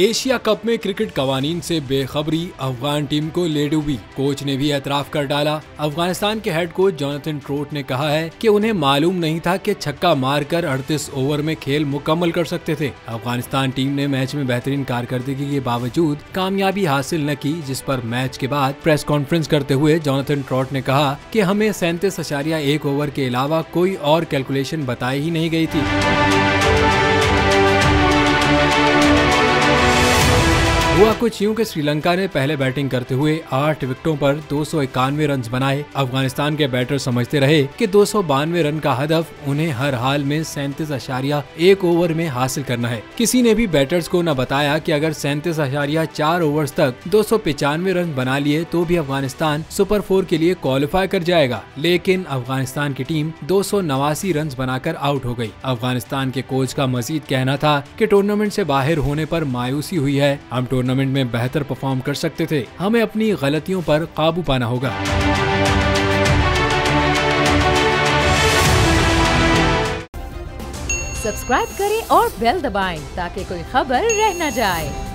Asia cup में cricket कवानीन से बेखबरी अफगान टीम को ले डूबी। कोच ने भी एतराफ कर डाला। अफगानिस्तान के हेड कोच जोनाथन ट्रोट ने कहा है कि उन्हें मालूम नहीं था कि छक्का मारकर 38 ओवर में खेल मुकम्मल कर सकते थे। अफगानिस्तान टीम ने मैच में बेहतरीन कारकर्दगी के बावजूद कामयाबी हासिल न की, जिस पर मैच के बाद प्रेस कॉन्फ्रेंस करते हुए जोनाथन ट्रोट ने कहा कि हमें 37.1 ओवर के अलावा कोई और कैलकुलेशन बताई ही नहीं गई थी। हुआ कुछ यूं कि श्रीलंका ने पहले बैटिंग करते हुए 8 विकेटों पर 291 रन बनाए। अफगानिस्तान के बैटर समझते रहे कि 292 रन का हदफ उन्हें हर हाल में 37.1 ओवर में हासिल करना है। किसी ने भी बैटर्स को न बताया कि अगर 37.4 ओवर्स तक 295 रन बना लिए तो भी अफगानिस्तान सुपर 4 के लिए क्वालिफाई कर जाएगा। लेकिन अफगानिस्तान की टीम 289 रन बनाकर आउट हो गई। अफगानिस्तान के कोच का मजीद कहना था कि टूर्नामेंट से बाहर होने पर मायूसी हुई है। हम टूर्नामेंट में बेहतर परफॉर्म कर सकते थे। हमें अपनी गलतियों पर काबू पाना होगा। सब्सक्राइब करें और बेल दबाएं ताकि कोई खबर रह न जाए।